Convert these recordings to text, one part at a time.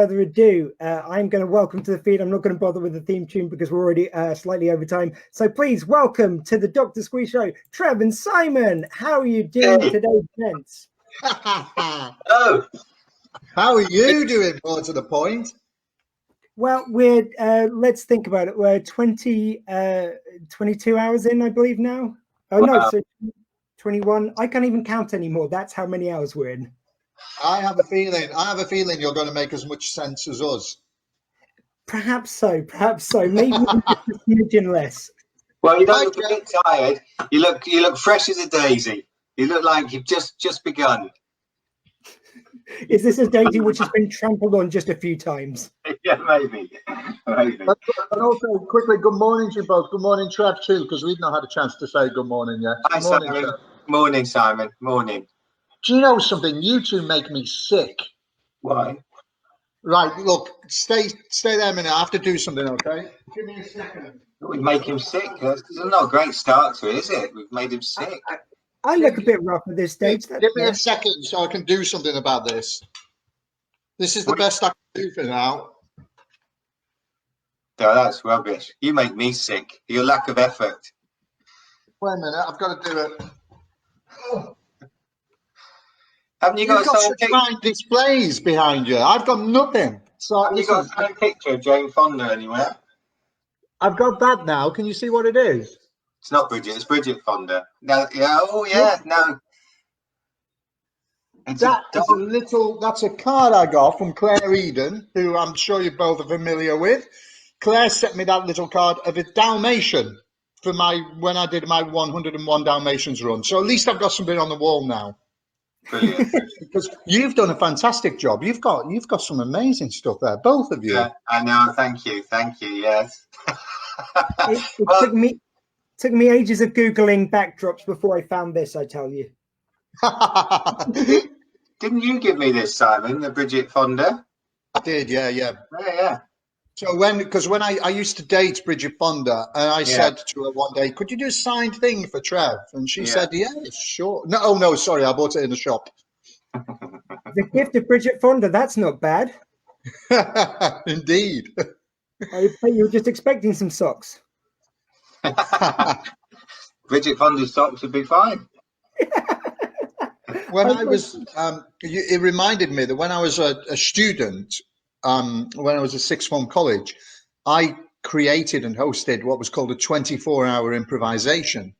Further ado, I'm going to welcome to the feed. I'm not going to bother with the theme tune because we're already slightly over time. So please welcome to the Doctor Squee show, Trev and Simon. How are you doing today, gents? Oh, how are you doing? More to the point. Well, we're let's think about it. We're 22 hours in, I believe now. Oh no, so 21. I can't even count anymore. That's how many hours we're in. I have a feeling you're going to make as much sense as us. Perhaps so. Maybe even just a smidgen less. Well, you don't look a bit tired. You look fresh as a daisy. You look like you've just begun. Is this a daisy which has been trampled on just a few times? Yeah, maybe. And also, quickly, good morning to you both. Good morning, Trev, too, because we've not had a chance to say good morning yet. Hi, good morning, Simon. Trev. Morning, Simon. Morning. Do you know something? You two make me sick. Why? Right, look, stay there a minute. I have to do something, okay? Give me a second. We make him sick. That's not a great start to it, is it? We've made him sick. I look a bit rough at this stage. Give me a second so I can do something about this. This is the best I can do for now. No, that's rubbish. You make me sick. Your lack of effort. Wait a minute, I've got to do it. Haven't you got some fine displays behind you? I've got nothing. So have you got a picture of Jane Fonda anywhere? I've got that now. Can you see what it is? It's not Bridget. It's Bridget Fonda. No, yeah. Oh, yeah. No. That's a card I got from Claire Eden, who I'm sure you both are familiar with. Claire sent me that little card of a Dalmatian for when I did my 101 Dalmatians run. So at least I've got something on the wall now. Brilliant. Because you've done a fantastic job. You've got some amazing stuff there, both of you. Yeah, I know. Thank you. Yes. It took me ages of Googling backdrops before I found this, I tell you. Didn't you give me this, Simon, the Bridget Fonda? I did, yeah. Yeah. So when I used to date Bridget Fonda, and I said to her one day, could you do a signed thing for Trev? And she said, yeah, sure. No, sorry, I bought it in the shop. The gift of Bridget Fonda, that's not bad. Indeed. I bet you were just expecting some socks. Bridget Fonda's socks would be fine. It reminded me that when I was a student, when I was at sixth form college, I created and hosted what was called a 24-hour improvisation,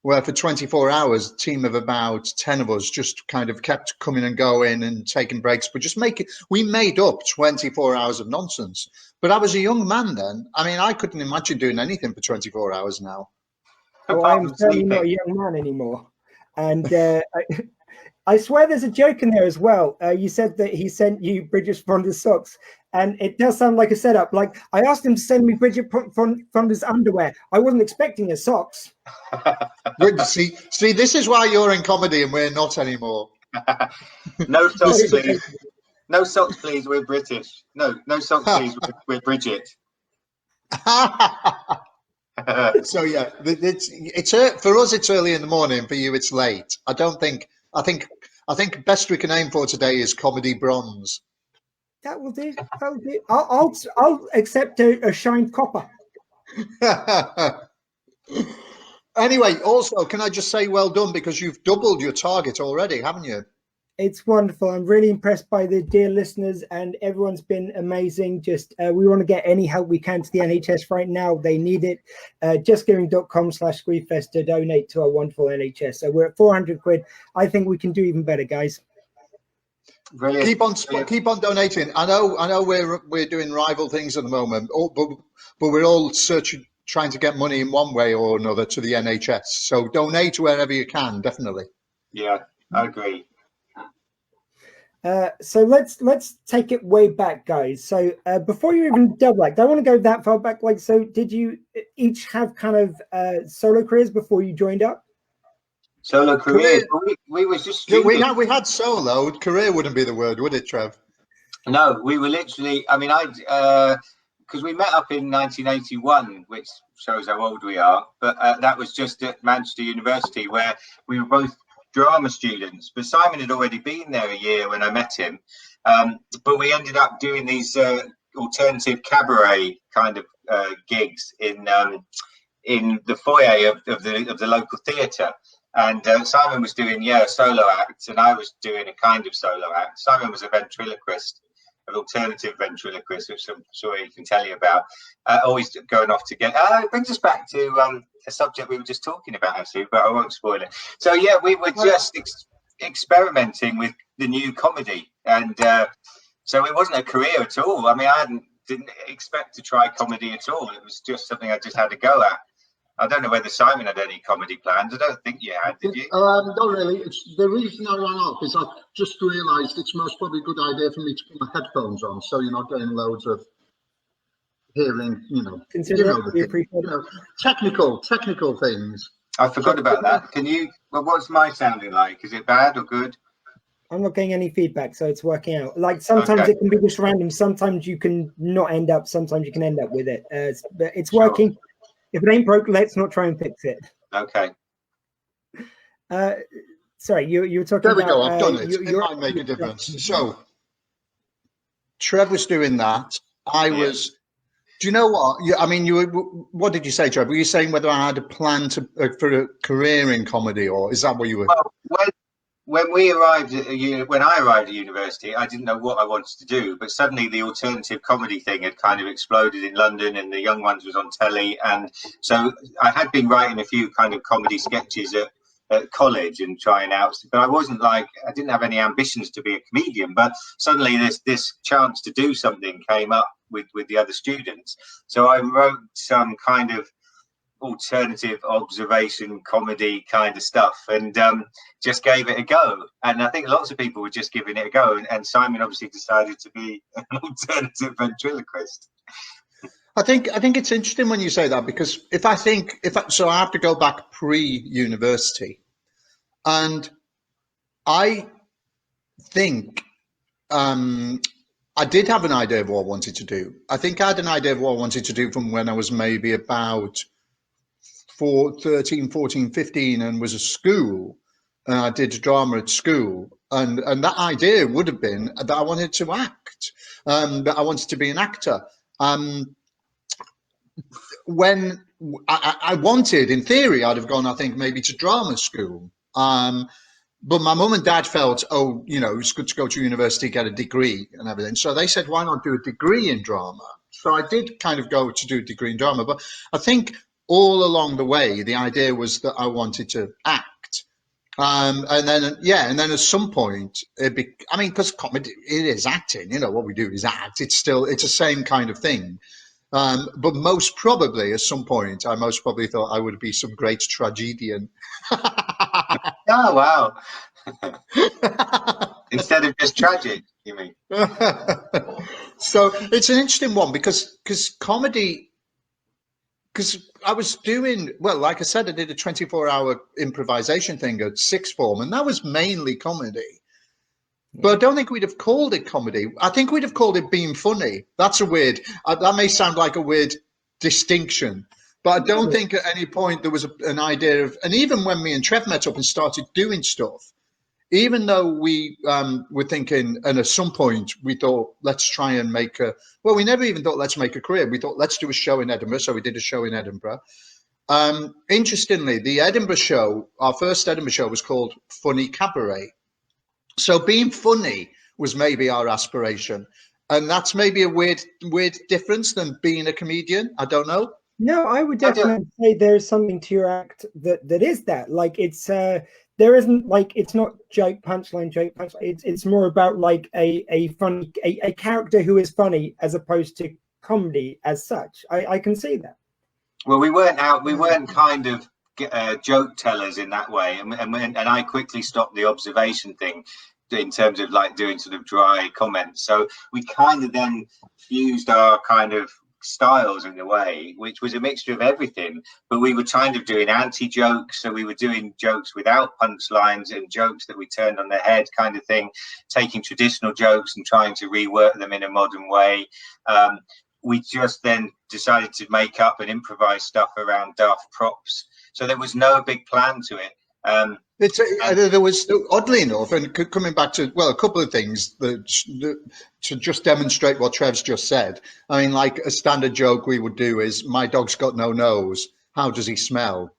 where for 24 hours, a team of about 10 of us just kind of kept coming and going and taking breaks, but we made up 24 hours of nonsense. But I was a young man then. I mean, I couldn't imagine doing anything for 24 hours now. Well, I'm certainly not a young man anymore. And I swear there's a joke in there as well. You said that he sent you Bridget Fonda's socks, and it does sound like a setup. Like, I asked him to send me Bridget Fonda's underwear. I wasn't expecting her socks. See, this is why you're in comedy and we're not anymore. No socks, please. No socks, please. We're British. No socks, please. We're Bridget. So yeah, it's for us. It's early in the morning. For you, it's late. I think best we can aim for today is comedy bronze. That will do. I'll accept a shined copper. Anyway, also, can I just say well done, because you've doubled your target already, haven't you? It's wonderful. I'm really impressed by the dear listeners, and everyone's been amazing. Just we want to get any help we can to the NHS right now. They need it. Justgiving.com/Squeefest to donate to our wonderful NHS. So we're at 400 quid. I think we can do even better, guys. Brilliant. Keep on donating. I know we're doing rival things at the moment, but we're all trying to get money in one way or another to the NHS. So donate wherever you can, definitely. Yeah, I agree. So let's take it way back, guys. So before you even double act, I want to go that far back. Like, so did you each have kind of solo careers before you joined up? Solo careers? We was just students. We had solo. Career wouldn't be the word, would it, Trev? No, we were literally. I mean, because we met up in 1981, which shows how old we are. But that was just at Manchester University, where we were both drama students, but Simon had already been there a year when I met him. But we ended up doing these alternative cabaret kind of gigs in the foyer of the local theatre. And Simon was doing a solo act, and I was doing a kind of solo act. Simon was a ventriloquist, an alternative ventriloquist, which I'm sure he can tell you about. Always going off to get. It brings us back to a subject we were just talking about, actually, but I won't spoil it. So yeah, we were just experimenting with the new comedy, and so it wasn't a career at all. I mean, didn't expect to try comedy at all. It was just something I just had to go at. I don't know whether Simon had any comedy plans. I don't think you had, did you? Not really. The reason I ran off is I just realised it's most probably a good idea for me to put my headphones on, so you're not getting loads of hearing, technical things. I forgot about that. What's my sounding like? Is it bad or good? I'm not getting any feedback, so it's working out. Like sometimes it can be just random. Sometimes you can not end up. Sometimes you can end up with it. But it's working. Sure. If it ain't broke, let's not try and fix it. Okay. Sorry, you were talking about... There we go, I've done it. It might make a difference. So, Trev was doing that. I was... Do you know what? What did you say, Trev? Were you saying whether I had a plan for a career in comedy, or is that what you were... Well, when I arrived at university, I didn't know what I wanted to do, but suddenly the alternative comedy thing had kind of exploded in London, and the Young Ones was on telly, and so I had been writing a few kind of comedy sketches at college and trying out, but I didn't have any ambitions to be a comedian. But suddenly this chance to do something came up with the other students, so I wrote some kind of alternative observation comedy kind of stuff, and just gave it a go. And I think lots of people were just giving it a go, and Simon obviously decided to be an alternative ventriloquist. I think it's interesting when you say that, because so I have to go back pre-university, and I think I did have an idea of what I wanted to do. I think I had an idea of what I wanted to do from when I was maybe about 13, 14, 15, and was at school, and I did drama at school, and that idea would have been that I wanted to act, that I wanted to be an actor. When I wanted, in theory, I'd have gone, I think, maybe to drama school. But my mum and dad felt, it's good to go to university, get a degree and everything. So they said, why not do a degree in drama? So I did kind of go to do a degree in drama. But I think all along the way, the idea was that I wanted to act. And then at some point, because comedy, it is acting, what we do is act. It's the same kind of thing. But most probably at some point, I most probably thought I would be some great tragedian. Oh, wow. Instead of just tragic, you mean? So it's an interesting one because comedy, because I was doing, like I said, I did a 24-hour improvisation thing at sixth form, and that was mainly comedy. But I don't think we'd have called it comedy. I think we'd have called it being funny. That's that may sound like a weird distinction, but I don't think at any point there was an idea of, and even when me and Trev met up and started doing stuff, even though we were thinking, and at some point we thought, let's try and we never even thought let's make a career. We thought, let's do a show in Edinburgh. So we did a show in Edinburgh. Interestingly, the Edinburgh show, our first Edinburgh show, was called Funny Cabaret. So being funny was maybe our aspiration. And that's maybe a weird difference than being a comedian. I don't know. No, I would definitely say there's something to your act that is that. Like it's there isn't like, it's not joke punchline. It's more about like a funny a character who is funny as opposed to comedy as such. I can see that. Well, we weren't kind of joke tellers in that way, and I quickly stopped the observation thing in terms of like doing sort of dry comments. So we kind of then fused our kind of styles in a way, which was a mixture of everything, but we were kind of doing anti-jokes. So we were doing jokes without punchlines and jokes that we turned on their head kind of thing, taking traditional jokes and trying to rework them in a modern way. We just then decided to make up and improvise stuff around daft props. So there was no big plan to it. It's there was, oddly enough, and coming back to, well, a couple of things to just demonstrate what Trev's just said. I mean, like a standard joke we would do is, my dog's got no nose. How does he smell?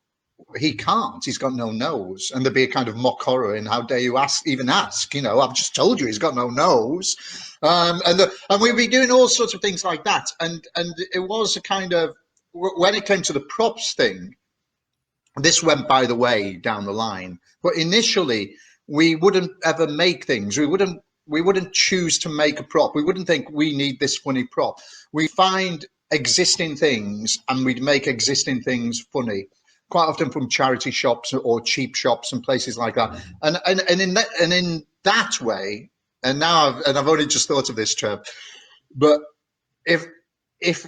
He can't. He's got no nose. And there'd be a kind of mock horror in, how dare you even ask? You know, I've just told you he's got no nose. And we'd be doing all sorts of things like that. And it was a kind of, when it came to the props thing, this went by the way down the line, but initially we wouldn't ever make things. We wouldn't choose to make a prop. We wouldn't think we need this funny prop. We find existing things and we'd make existing things funny, quite often from charity shops or cheap shops and places like that. And in that way, and now I've only just thought of this, Trev, but if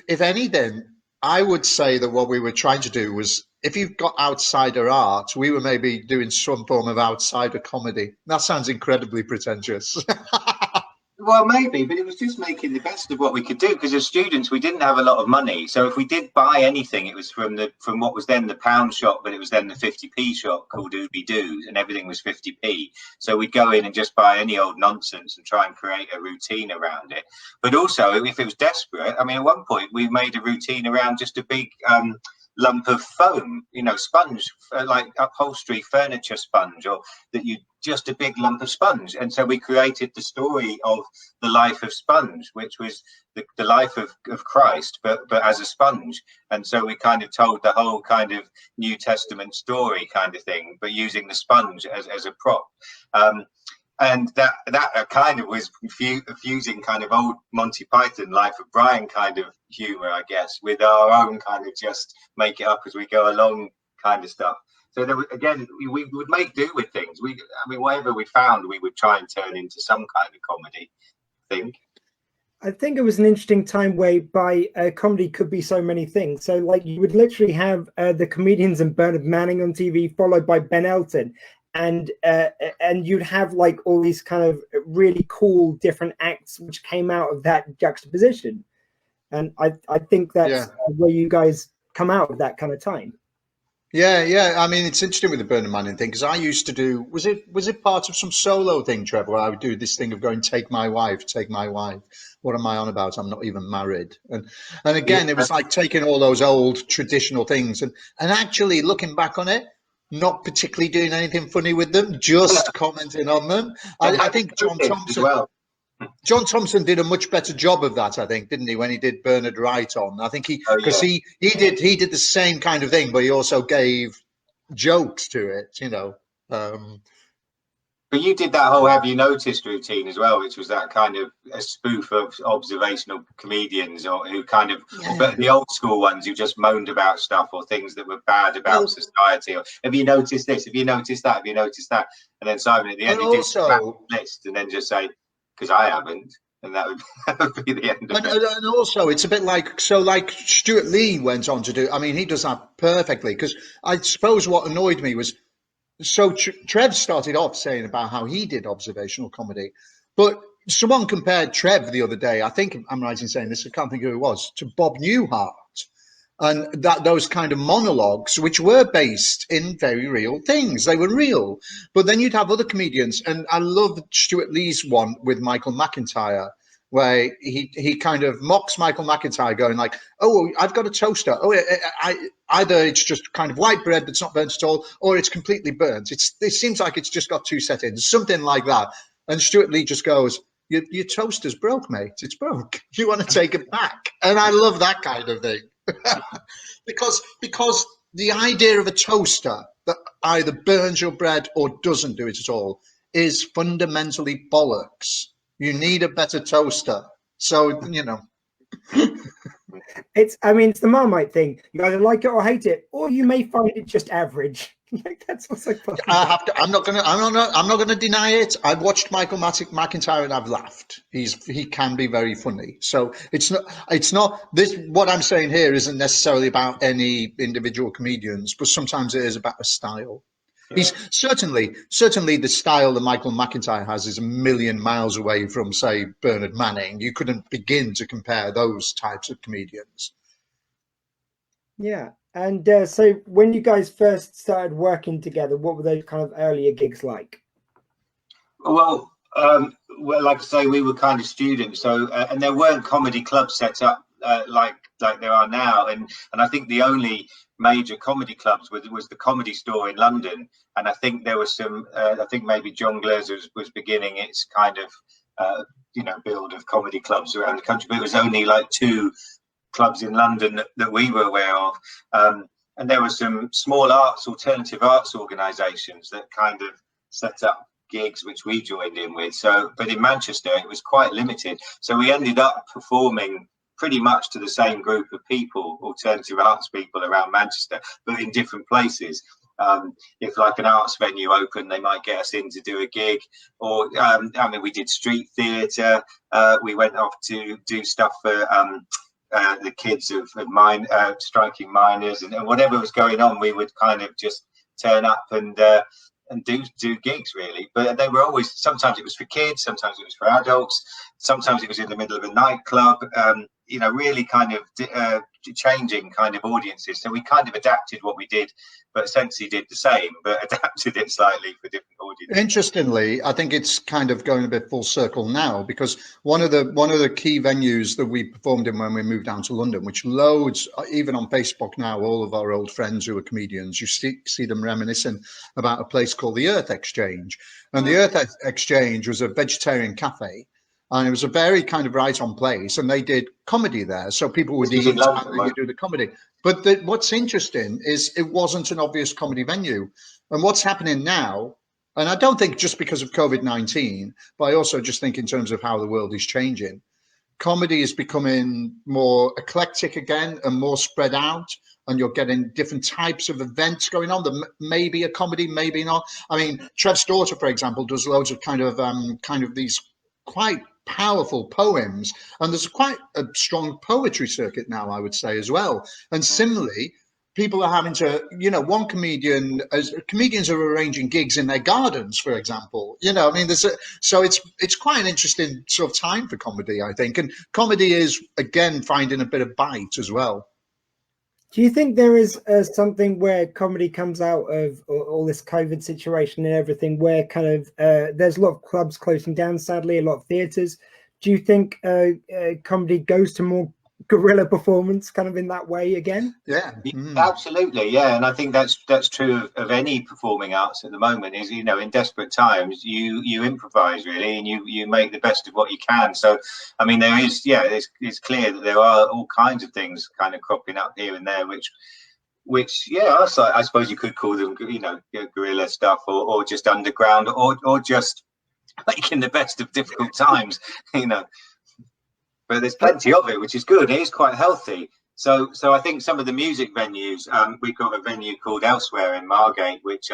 anything, I would say that what we were trying to do was, if you've got outsider art, we were maybe doing some form of outsider comedy. That sounds incredibly pretentious. Well, maybe, but it was just making the best of what we could do, because as students we didn't have a lot of money. So if we did buy anything, it was from what was then the pound shop, but it was then the 50p shop called Ooby Doo, and everything was 50p. So we'd go in and just buy any old nonsense and try and create a routine around it. But also, if it was desperate, I mean, at one point we made a routine around just a big lump of foam, you know, sponge, like upholstery furniture sponge, or that you just a big lump of sponge. And so we created the story of the life of Sponge, which was the life of Christ, but as a sponge. And so we kind of told the whole kind of New Testament story kind of thing, but using the sponge as a prop. And that kind of was fusing kind of old Monty Python, Life of Brian kind of humor, I guess, with our own kind of just make it up as we go along kind of stuff. So there, again, we would make do with things. I mean, whatever we found, we would try and turn into some kind of comedy thing. I think it was an interesting time whereby comedy could be so many things. So, like, you would literally have the comedians and Bernard Manning on TV, followed by Ben Elton. And you'd have like all these kind of really cool different acts which came out of that juxtaposition, and I think that's where you guys come out of that kind of time. Yeah. I mean, it's interesting with the Bernard Manning thing, because I used to do, was it part of some solo thing, Trevor, where I would do this thing of going, take my wife. What am I on about? I'm not even married. And again, it was like taking all those old traditional things and actually looking back on it, not particularly doing anything funny with them, just commenting on them. I think John Thompson did a much better job of that, I think, didn't he, when he did Bernard Wright on? I think he did the same kind of thing, but he also gave jokes to it, you know. But you did that whole Have You Noticed routine as well, which was that kind of a spoof of observational comedians, or who kind of, but the old school ones who just moaned about stuff or things that were bad about society. Or, have you noticed this? Have you noticed that? Have you noticed that? And then Simon at the end, he did a list and then just say, because I haven't. And that would be the end of it. And also, it's a bit like Stuart Lee went on to do. I mean, he does that perfectly, because I suppose what annoyed me was, so Trev started off saying about how he did observational comedy, but someone compared Trev the other day, I think I'm right in saying this, I can't think who it was, to Bob Newhart, and those kind of monologues, which were based in very real things. They were real. But then you'd have other comedians, and I love Stuart Lee's one with Michael McIntyre, where he kind of mocks Michael McIntyre, going like, oh, I've got a toaster. Oh, either it's just kind of white bread that's not burnt at all, or it's completely burnt. It seems like it's just got two settings, something like that. And Stuart Lee just goes, your toaster's broke, mate. It's broke. You want to take it back? And I love that kind of thing. because the idea of a toaster that either burns your bread or doesn't do it at all is fundamentally bollocks. You need a better toaster. So, you know. It's the Marmite thing. You either like it or hate it, or you may find it just average. That's also fun. I'm not gonna deny it. I've watched Michael McIntyre and I've laughed. He can be very funny. So it's not this. What I'm saying here isn't necessarily about any individual comedians, but sometimes it is about a style. Yeah. He's certainly the style that Michael McIntyre has is a million miles away from, say, Bernard Manning. You couldn't begin to compare those types of comedians. Yeah, And so when you guys first started working together, what were those kind of earlier gigs like? Well, like I say, we were kind of students, so and there weren't comedy clubs set up like there are now, and I think the only major comedy clubs was the Comedy Store in London, and I think there was some. I think maybe John Glazer was beginning its kind of build of comedy clubs around the country, but it was only like 2 clubs in London that we were aware of. And there were some small alternative arts organisations that kind of set up gigs which we joined in with. So, but in Manchester it was quite limited. So we ended up performing pretty much to the same group of people, alternative arts people around Manchester, but in different places. If like an arts venue opened, they might get us in to do a gig, or we did street theatre. We went off to do stuff for the kids of striking miners, and whatever was going on, we would kind of just turn up and do gigs really. But they were always, sometimes it was for kids, sometimes it was for adults, sometimes it was in the middle of a nightclub, really kind of changing kind of audiences. So we kind of adapted what we did, but essentially did the same, but adapted it slightly for different audiences. Interestingly, I think it's kind of going a bit full circle now, because one of the key venues that we performed in when we moved down to London, which loads, even on Facebook now, all of our old friends who are comedians, you see them reminiscing about a place called the Earth Exchange. And the Earth Exchange was a vegetarian cafe, and it was a very kind of right on place, and they did comedy there. So people would eat and you do the comedy. But what's interesting is it wasn't an obvious comedy venue. And what's happening now, and I don't think just because of COVID-19, but I also just think in terms of how the world is changing, comedy is becoming more eclectic again and more spread out, and you're getting different types of events going on that maybe a comedy, maybe not. I mean, Trev's daughter, for example, does loads of kind of these quite powerful poems, and there's quite a strong poetry circuit now, I would say, as well. And similarly, people are having to, comedians are arranging gigs in their gardens, for example. So it's quite an interesting sort of time for comedy, I think. And comedy is, again, finding a bit of bite as well. Do you think there is something where comedy comes out of all this COVID situation and everything, where kind of there's a lot of clubs closing down, sadly, a lot of theatres? Do you think comedy goes to more guerrilla performance kind of in that way again? Yeah, absolutely. Yeah. And I think that's true of any performing arts at the moment, is, in desperate times, you improvise really, and you make the best of what you can. So, I mean, there is, it's clear that there are all kinds of things kind of cropping up here and there, which I suppose you could call them, guerrilla stuff, or just underground, or just making the best of difficult times, But there's plenty of it, which is good. It is quite healthy. So I think some of the music venues, we've got a venue called Elsewhere in Margate, which,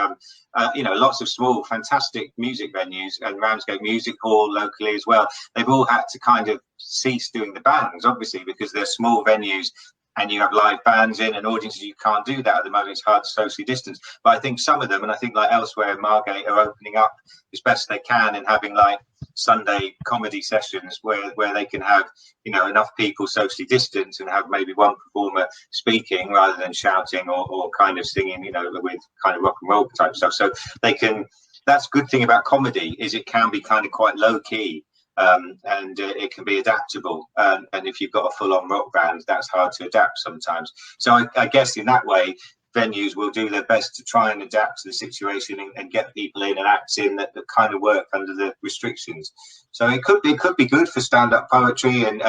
lots of small, fantastic music venues, and Ramsgate Music Hall locally as well. They've all had to kind of cease doing the bands, obviously, because they're small venues and you have live bands in and audiences. You can't do that at the moment. It's hard to socially distance. But I think some of them, and I think like Elsewhere in Margate, are opening up as best they can and having like Sunday comedy sessions where they can have enough people socially distanced and have maybe one performer speaking rather than shouting or kind of singing with kind of rock and roll type stuff. So they can, that's a good thing about comedy, is it can be kind of quite low key, and it can be adaptable, and if you've got a full-on rock band, that's hard to adapt sometimes. So I guess in that way, venues will do their best to try and adapt to the situation and get people in and acts in that kind of work under the restrictions. So it could be good for stand-up poetry and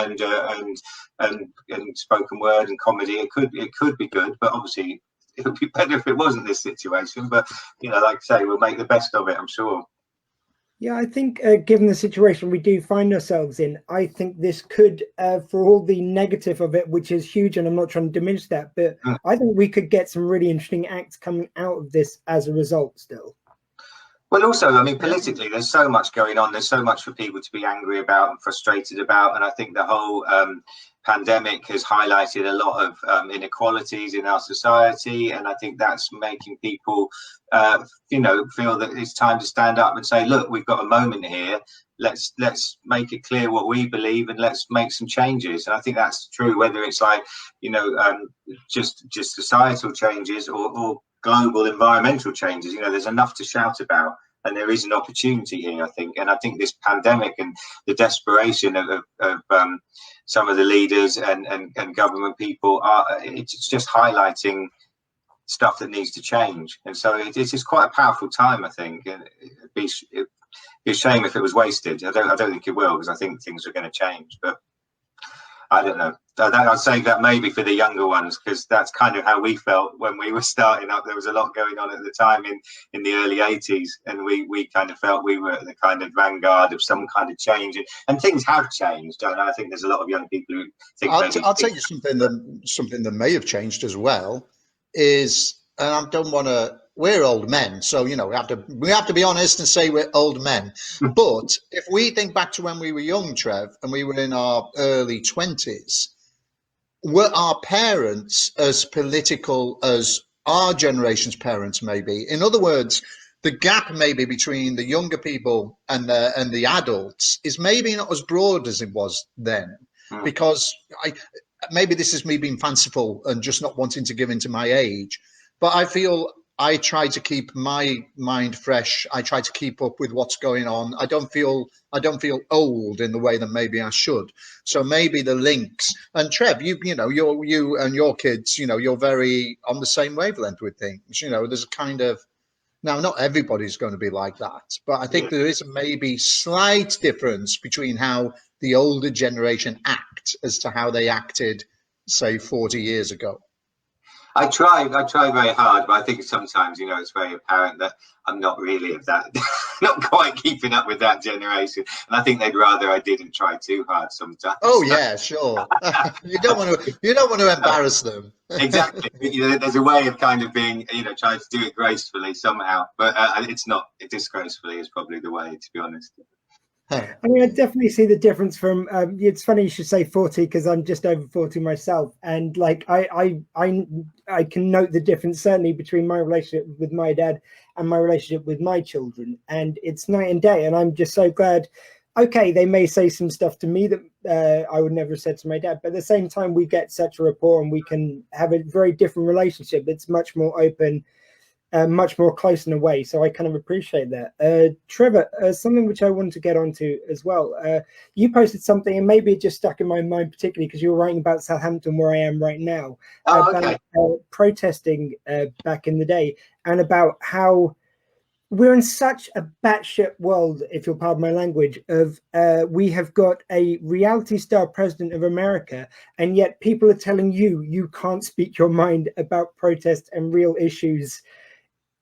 spoken word and comedy. It could be good, but obviously it would be better if it wasn't this situation. But like I say, we'll make the best of it, I'm sure. Yeah, I think given the situation we do find ourselves in, I think this could, for all the negative of it, which is huge, and I'm not trying to diminish that, but I think we could get some really interesting acts coming out of this as a result still. Well, also, I mean, politically, there's so much going on. There's so much for people to be angry about and frustrated about. And I think the whole pandemic has highlighted a lot of inequalities in our society, and I think that's making people feel that it's time to stand up and say, look, we've got a moment here, let's make it clear what we believe and let's make some changes. And I think that's true, whether it's like just societal changes or global environmental changes. There's enough to shout about, and there is an opportunity here, I think. And I think this pandemic and the desperation of some of the leaders and government people it's just highlighting stuff that needs to change. And so it's quite a powerful time, I think. And it'd be a shame if it was wasted. I don't think it will, because I think things are going to change. But I don't know. I'd say that maybe for the younger ones, because that's kind of how we felt when we were starting up. There was a lot going on at the time in the early 80s, and we kind of felt we were at the kind of vanguard of some kind of change. And things have changed. And I think there's a lot of young people who think. I'll tell you something that may have changed as well is, and I don't want to. We're old men, so we have to be honest and say we're old men. But if we think back to when we were young, Trev, and we were in our early 20s, were our parents as political as our generation's parents may be? In other words, the gap maybe between the younger people and the adults is maybe not as broad as it was then, because maybe this is me being fanciful and just not wanting to give in to my age, but I feel I try to keep my mind fresh. I try to keep up with what's going on. I don't feel old in the way that maybe I should. So maybe the links. And Trev, you and your kids, you're very on the same wavelength with things. There's a kind of, now not everybody's going to be like that, but I think there is maybe slight difference between how the older generation act as to how they acted, say, 40 years ago. I try very hard, but I think sometimes, it's very apparent that I'm not really of that, not quite keeping up with that generation. And I think they'd rather I didn't try too hard sometimes. Oh yeah, sure. You don't want to embarrass them. Exactly. There's a way of kind of being, trying to do it gracefully somehow, but it's not. Disgracefully is probably the way, to be honest. I mean, I definitely see the difference from. It's funny you should say 40, because I'm just over 40 myself, and like I can note the difference certainly between my relationship with my dad and my relationship with my children, and it's night and day. And I'm just so glad. Okay, they may say some stuff to me that I would never have said to my dad, but at the same time, we get such a rapport and we can have a very different relationship. It's much more open. Much more close in a way, so I kind of appreciate that. Trevor, something which I wanted to get onto as well. You posted something, and maybe it just stuck in my mind particularly because you were writing about Southampton, where I am right now, about protesting back in the day, and about how we're in such a batshit world, if you'll pardon my language, of we have got a reality star president of America, and yet people are telling you can't speak your mind about protest and real issues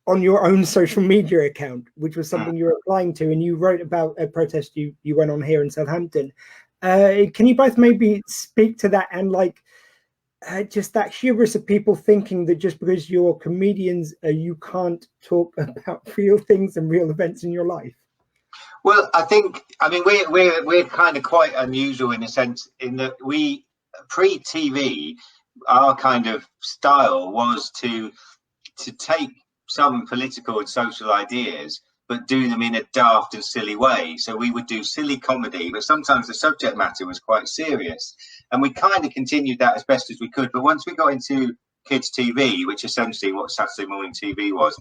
on your own social media account, which was something you were applying to, and you wrote about a protest you went on here in Southampton. Can you both maybe speak to that and just that hubris of people thinking that just because you're comedians, you can't talk about real things and real events in your life? Well, I mean, we're kind of quite unusual in a sense in that we, pre-TV, our kind of style was to take some political and social ideas, but do them in a daft and silly way. So we would do silly comedy, but sometimes the subject matter was quite serious. And we kind of continued that as best as we could. But once we got into kids' TV, which essentially what Saturday morning TV was,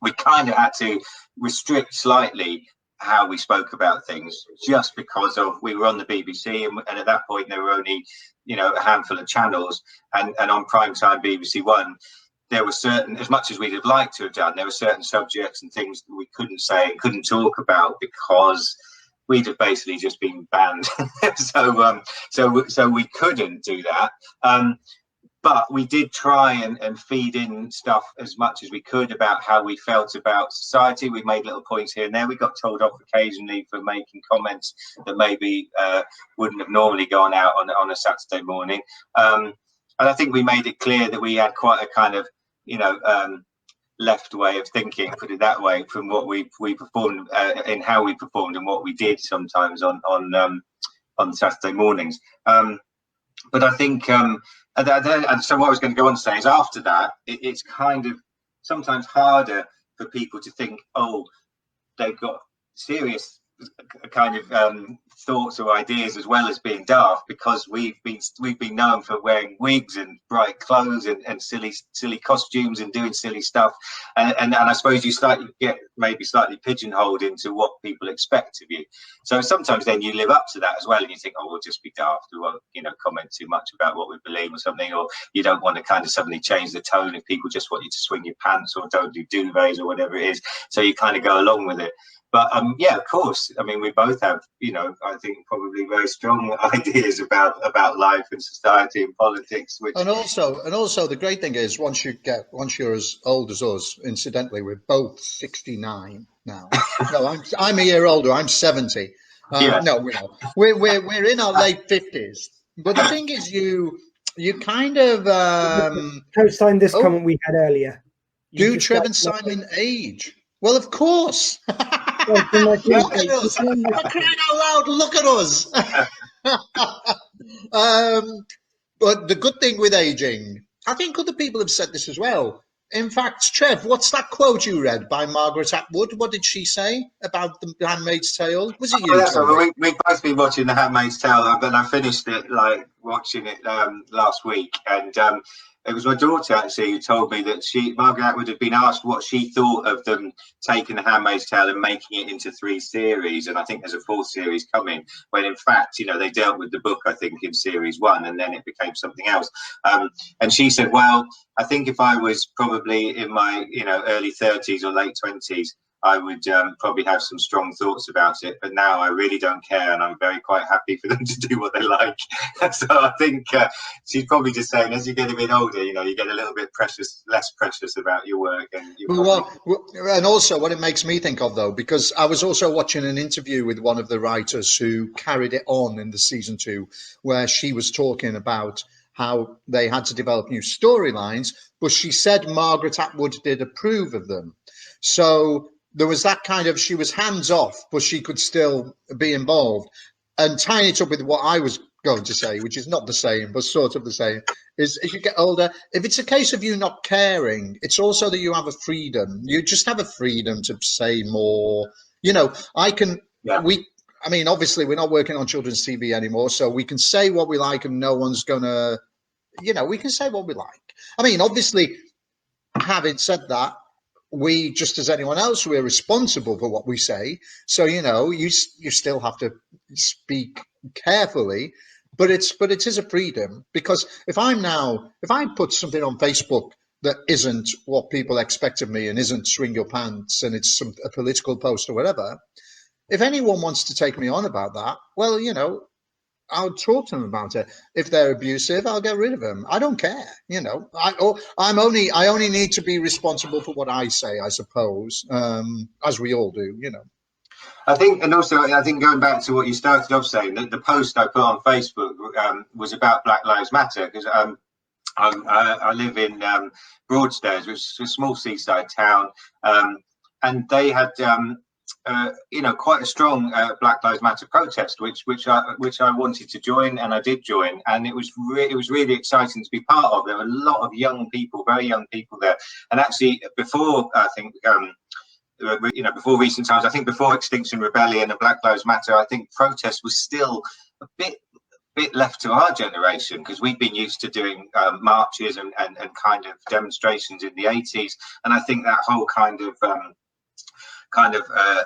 we kind of had to restrict slightly how we spoke about things, just because of we were on the BBC, and at that point there were only a handful of channels, and on primetime BBC One, there were certain, as much as we'd have liked to have done, there were certain subjects and things that we couldn't say and couldn't talk about because we'd have basically just been banned. So we couldn't do that. But we did try and feed in stuff as much as we could about how we felt about society. We made little points here and there. We got told off occasionally for making comments that maybe wouldn't have normally gone out on a Saturday morning. And I think we made it clear that we had quite a kind of left way of thinking, put it that way, from what we performed in how we performed and what we did sometimes on Saturday mornings. but I think, and so what I was going to go on to say is after that, it's kind of sometimes harder for people to think, oh, they've got serious kind of thoughts or ideas as well as being daft, because we've been known for wearing wigs and bright clothes and silly costumes and doing silly stuff, and I suppose you get maybe slightly pigeonholed into what people expect of you. So sometimes then you live up to that as well, and you think, oh, we'll just be daft, we won't comment too much about what we believe or something, or you don't want to kind of suddenly change the tone if people just want you to swing your pants or don't do duvets or whatever it is, so you kind of go along with it. But yeah, of course. I mean, we both have, I think probably very strong ideas about life and society and politics. And also, the great thing is once you're as old as us. Incidentally, we're both 69 now. No, I'm a year older. I'm 70. Yeah. No, we're in our late 50s. But the thing is, you kind of co-sign this comment we had earlier. Do Trev Simon age? Well, of course. Look at us! For crying out loud, look at us! But the good thing with aging, I think other people have said this as well. In fact, Trev, what's that quote you read by Margaret Atwood? What did she say about The Handmaid's Tale? Was it you? Yeah, so we've both been watching The Handmaid's Tale, but I finished it watching it last week, and it was my daughter actually who told me that Margaret Atwood had been asked what she thought of them taking The Handmaid's Tale and making it into 3 series, and I think there's a 4th series coming, when in fact, they dealt with the book, I think, in series 1, and then it became something else. And she said, well, I think if I was probably in my, early 30s or late 20s, I would probably have some strong thoughts about it, but now I really don't care, and I'm quite happy for them to do what they like. So I think she's probably just saying, as you get a bit older, you get a little bit less precious about your work. And and also what it makes me think of, though, because I was also watching an interview with one of the writers who carried it on in the season 2, where she was talking about how they had to develop new storylines, but she said Margaret Atwood did approve of them. So there was that kind of, she was hands off, but she could still be involved. And tying it up with what I was going to say, which is not the same, but sort of the same, is as you get older, if it's a case of you not caring, it's also that you have a freedom. You just have a freedom to say more. Obviously we're not working on children's TV anymore, so we can say what we like and no one's gonna, we can say what we like. I mean, obviously, having said that, we, just as anyone else, we're responsible for what we say. So, you still have to speak carefully, but it is a freedom, because if I put something on Facebook that isn't what people expect of me and isn't swing your pants and it's a political post or whatever, if anyone wants to take me on about that, well, I'll talk to them about it. If they're abusive, I'll get rid of them. I don't care. I only need to be responsible for what I say, I suppose, as we all do. I think, and also I think going back to what you started off saying, that the post I put on Facebook was about Black Lives Matter, because I live in Broadstairs, which is a small seaside town, and they had. Quite a strong Black Lives Matter protest, which I wanted to join, and I did join, and it was really exciting to be part of. There were a lot of young people, very young people there, and actually before, I think, before recent times, I think before Extinction Rebellion and Black Lives Matter, I think protest was still a bit left to our generation, because we'd been used to doing marches and kind of demonstrations in the 80s, and I think that whole kind of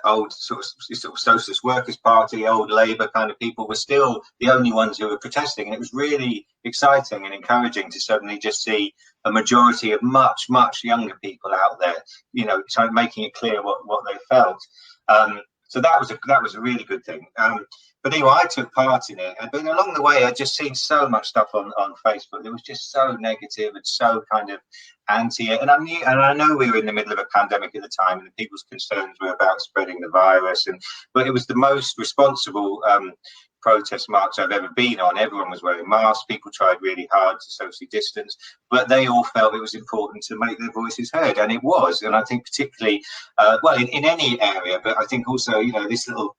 old sort of Socialist Workers' Party, old Labour kind of people were still the only ones who were protesting, and it was really exciting and encouraging to suddenly just see a majority of much younger people out there, making it clear what they felt. So that was a really good thing. But anyway, I took part in it, but along the way, I'd just seen so much stuff on Facebook that was just so negative and so kind of anti it. And I know we were in the middle of a pandemic at the time, and people's concerns were about spreading the virus. But it was the most responsible protest march I've ever been on. Everyone was wearing masks. People tried really hard to socially distance, but they all felt it was important to make their voices heard, and it was. And I think particularly, in any area, but I think also, this little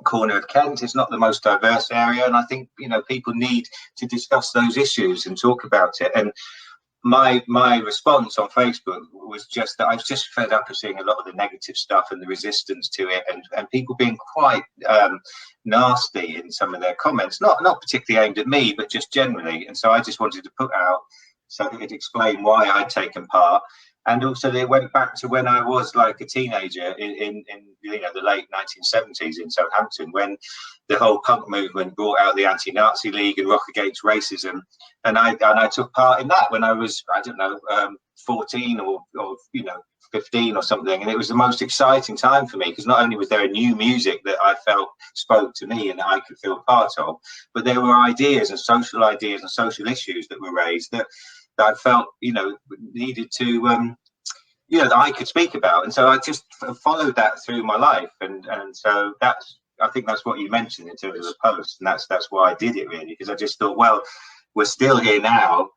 corner of Kent. It's not the most diverse area, and I think, you know, people need to discuss those issues and talk about it. And my response on Facebook was just that I was just fed up of seeing a lot of the negative stuff and the resistance to it, and people being quite nasty in some of their comments, not particularly aimed at me, but just generally. And so I just wanted to put out so that it explained why I'd taken part. And also, they went back to when I was like a teenager in you know, the late 1970s in Southampton, when the whole punk movement brought out the Anti-Nazi League and Rock Against Racism, and I took part in that when I was, I don't know, 14 or you know, 15 or something, and it was the most exciting time for me, because not only was there a new music that I felt spoke to me and that I could feel part of, but there were ideas and social issues that were raised that I felt, you know, needed to, you know, that I could speak about. And so I just followed that through my life. And so that's, I think that's what you mentioned in terms of the post. And that's why I did it, really, because I just thought, well, we're still here now,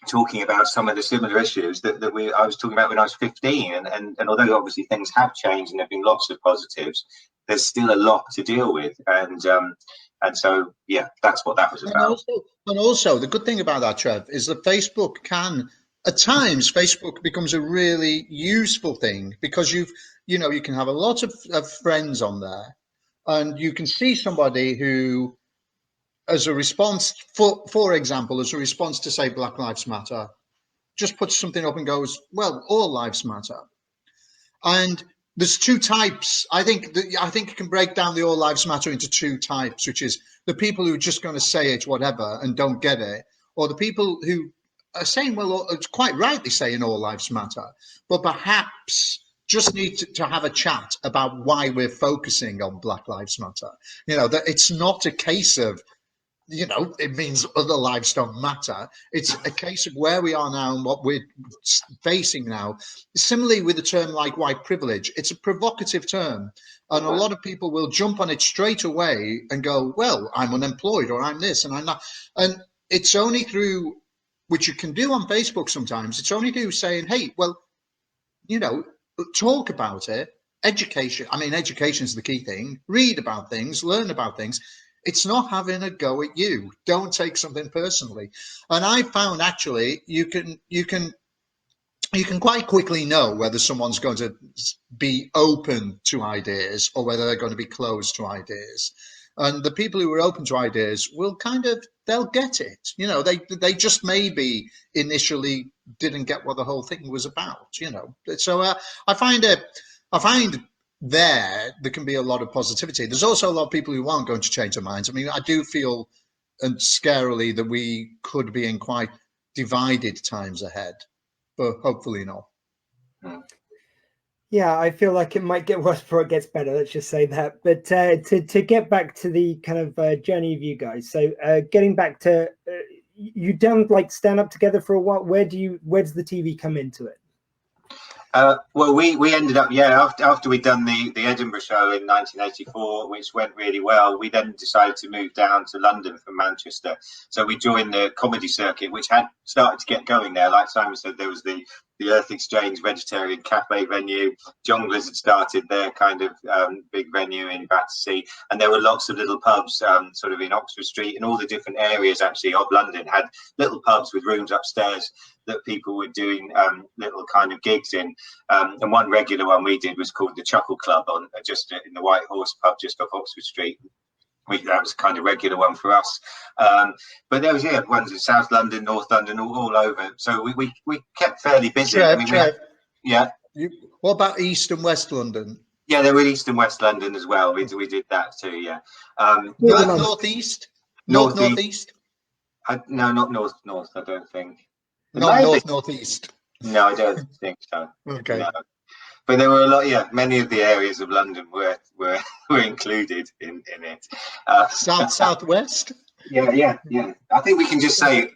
talking about some of the similar issues that I was talking about when I was 15. And although obviously things have changed and there have been lots of positives, there's still a lot to deal with. And so, yeah, that's what that was about. And also, the good thing about that, Trev, is that Facebook can, at times, Facebook becomes a really useful thing, because you can have a lot of friends on there, and you can see somebody who, as a response, for example, as a response to, say, Black Lives Matter, just puts something up and goes, well, all lives matter. And there's two types. I think you can break down the all lives matter into two types, which is the people who are just going to say it whatever and don't get it, or the people who are saying, well, it's quite rightly saying all lives matter, but perhaps just need to have a chat about why we're focusing on Black Lives Matter. You know, that it's not a case of, you know, it means other lives don't matter. It's a case of where we are now and what we're facing now. Similarly with the term like white privilege, it's a provocative term, and a lot of people will jump on it straight away and go, well, I'm unemployed, or I'm this and I'm not. And it's only through, which you can do on Facebook sometimes, it's only through saying, hey, well, you know, talk about it. Education, I mean, education is the key thing. Read about things, learn about things. It's not having a go at you. Don't take something personally. And I found actually you can quite quickly know whether someone's going to be open to ideas or whether they're going to be closed to ideas. And the people who are open to ideas will they'll get it. You know, they just maybe initially didn't get what the whole thing was about, you know. So I find there can be a lot of positivity. There's also a lot of people who aren't going to change their minds. I mean, I do feel, and scarily, that we could be in quite divided times ahead, but hopefully not. Yeah, I feel like it might get worse before it gets better. Let's just say that. But to get back to the kind of journey of you guys, so getting back to you done like stand up together for a while. Where does the TV come into it? Well, we ended up, after we'd done the Edinburgh show in 1984, which went really well, we then decided to move down to London from Manchester. So we joined the comedy circuit, which had started to get going there. Like Simon said, there was the Earth Exchange vegetarian cafe venue. Jongleurs had started their kind of big venue in Battersea, and there were lots of little pubs sort of in Oxford Street, and all the different areas actually of London had little pubs with rooms upstairs that people were doing little kind of gigs in. And one regular one we did was called the Chuckle Club on just in the White Horse pub just off Oxford Street. That was kind of regular one for us. But there was ones in South London, North London, all over. So we kept fairly busy. Trev, yeah. What about East and West London? Yeah, there were East and West London as well. We did that too. Yeah. Northeast. Northeast. No, not north. I don't think. Not northeast. No, I don't think so. Okay. No. But there were a lot. Many of the areas of London were included in it. Southwest. Yeah. I think we can just say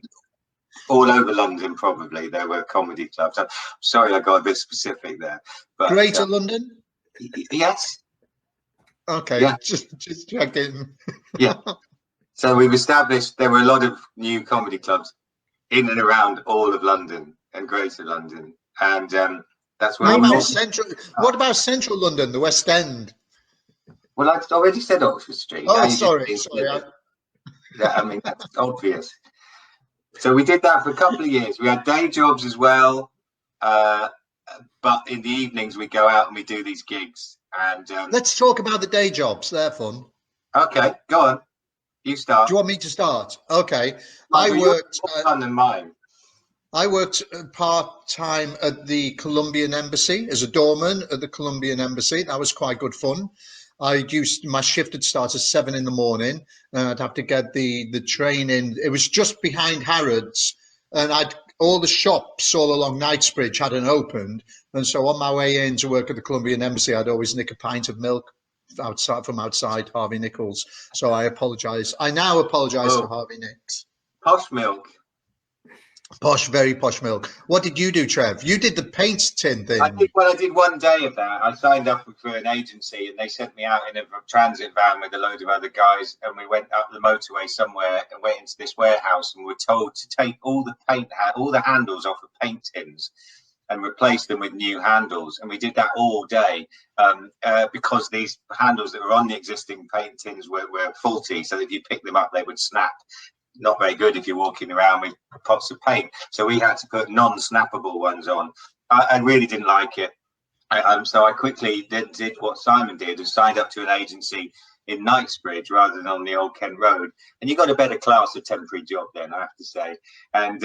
all over London. Probably there were comedy clubs. I'm sorry, I got a bit specific there. But, Greater London. Yes. Okay. Yeah. Just checking. Yeah. So we've established there were a lot of new comedy clubs in and around all of London and Greater London, and that's where. What about Central London, the West End? Well, I already said Oxford Street. Oh, sorry. I mean, that's obvious. So we did that for a couple of years. We had day jobs as well, but in the evenings we go out and we do these gigs. And let's talk about the day jobs. They're fun. Okay, go on. You start. Do you want me to start? Okay. I worked more fun than mine. I worked part-time at the Colombian Embassy as a doorman at the Colombian Embassy. That was quite good fun. My shift would start at 7 in the morning, and I'd have to get the train in. It was just behind Harrods, and all the shops all along Knightsbridge hadn't opened, and so on my way in to work at the Colombian Embassy, I'd always nick a pint of milk from outside Harvey Nichols. So I apologise. I now apologise to Harvey Nicks. Posh milk. Posh, very posh milk. What did you do, Trev? You did the paint tin thing. I did one day of that. I signed up for an agency and they sent me out in a transit van with a load of other guys, and we went up the motorway somewhere and went into this warehouse, and we were told to take all the handles off of paint tins and replace them with new handles. And we did that all day because these handles that were on the existing paint tins were faulty. So that if you pick them up, they would snap. Not very good if you're walking around with pots of paint. So we had to put non-snappable ones on. I really didn't like it. So I quickly did what Simon did and signed up to an agency in Knightsbridge rather than on the old Kent Road. And you got a better class of temporary job then, I have to say. And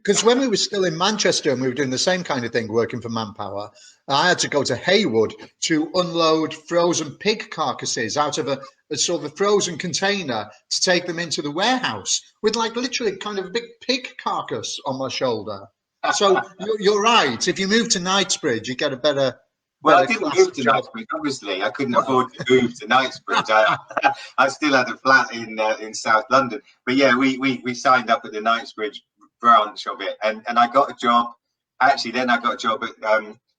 because when we were still in Manchester and we were doing the same kind of thing, working for Manpower, I had to go to Haywood to unload frozen pig carcasses out of a sort of a frozen container to take them into the warehouse with like literally kind of a big pig carcass on my shoulder. So you're right. If you move to Knightsbridge, you get a better. Well, I didn't move to Knightsbridge. Obviously, I couldn't afford to move to Knightsbridge. I still had a flat in South London. But yeah, we signed up at the Knightsbridge branch of it, and I got a job. Actually, then I got a job at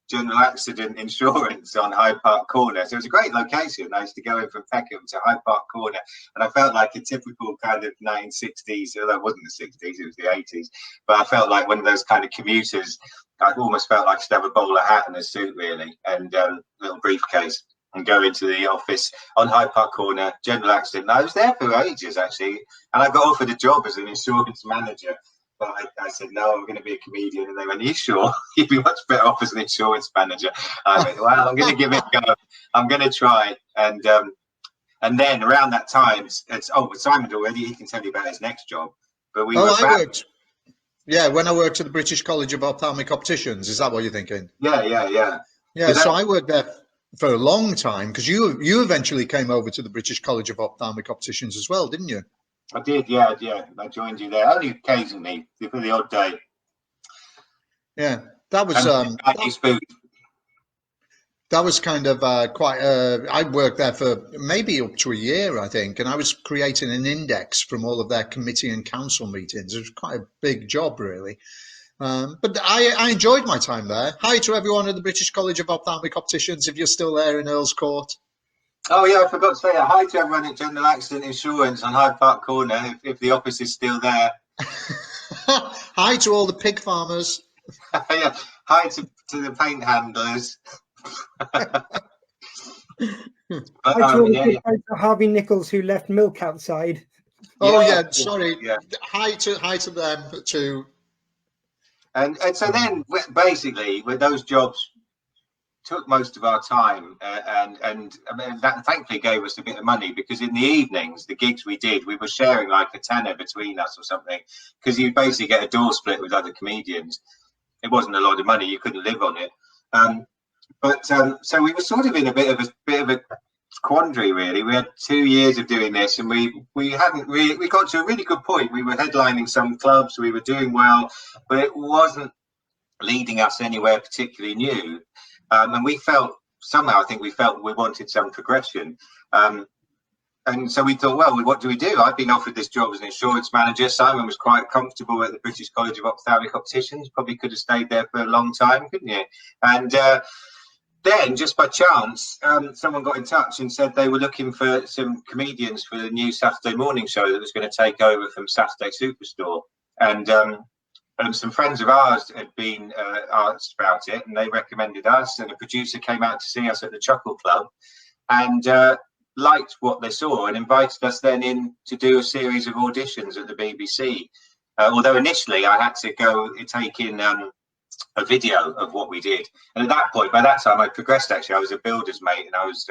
General Accident Insurance on Hyde Park Corner. So it was a great location. I used to go in from Peckham to Hyde Park Corner, and I felt like a typical kind of 1960s, although it wasn't the 60s, it was the 80s. But I felt like one of those kind of commuters. I almost felt like I should have a bowler hat and a suit, really, and a little briefcase, and go into the office on Hyde Park Corner, General Accident. And I was there for ages, actually, and I got offered a job as an insurance manager. But I said, no, I'm going to be a comedian. And they went, are you sure? You'd be much better off as an insurance manager. I went, well, I'm going to give it a go. I'm going to try. And then around that time, Simon already, he can tell you about his next job. But we worked. Yeah, when I worked at the British College of Ophthalmic Opticians. Is that what you're thinking? Yeah. Yeah, so I worked there for a long time because you eventually came over to the British College of Ophthalmic Opticians as well, didn't you? I did, yeah. I joined you there only occasionally for the odd day. Yeah, that was that was kind of quite. I worked there for maybe up to a year, I think, and I was creating an index from all of their committee and council meetings. It was quite a big job, really. But I enjoyed my time there. Hi to everyone at the British College of Ophthalmic Opticians, if you're still there in Earl's Court. Oh, yeah, I forgot to say that. Hi to everyone at General Accident Insurance on Hyde Park Corner, if the office is still there. Hi to all the pig farmers. Yeah. Hi to the paint handlers. Harvey Nichols, who left milk outside. Oh yeah, sorry. Yeah. Hi to them too. And so then basically with those jobs took most of our time, and I mean, that thankfully gave us a bit of money, because in the evenings, the gigs we did, we were sharing like a tenner between us or something, because you basically get a door split with other comedians. It wasn't a lot of money; you couldn't live on it. So we were sort of in a bit of a quandary, really. We had 2 years of doing this, and we got to a really good point. We were headlining some clubs, we were doing well, but it wasn't leading us anywhere particularly new. And we felt somehow, we wanted some progression. And so we thought, well, what do we do? I've been offered this job as an insurance manager. Simon was quite comfortable at the British College of Ophthalmic Opticians. Probably could have stayed there for a long time, couldn't you? And then, just by chance, someone got in touch and said they were looking for some comedians for the new Saturday morning show that was going to take over from Saturday Superstore. And some friends of ours had been asked about it, and they recommended us. And a producer came out to see us at the Chuckle Club. and liked what they saw and invited us then in to do a series of auditions at the BBC. Although initially I had to go take in a video of what we did. And at that point, by that time, I progressed actually. I was a builder's mate and I was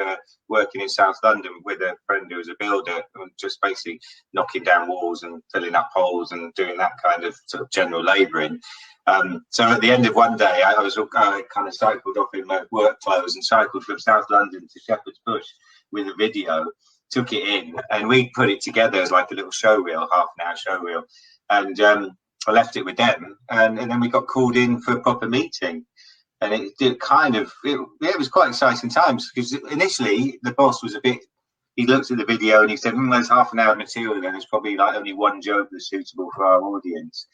working in South London with a friend who was a builder, just basically knocking down walls and filling up holes and doing that kind of sort of general labouring. So at the end of one day, I was kind of cycled off in my work clothes and cycled from South London to Shepherd's Bush with a video, took it in, and we put it together as like a little show reel, half-an-hour show reel. And I left it with them, and then we got called in for a proper meeting, and it was quite exciting times, because initially the boss was he looked at the video and he said, there's half an hour of material, then there's probably like only one joke that's suitable for our audience,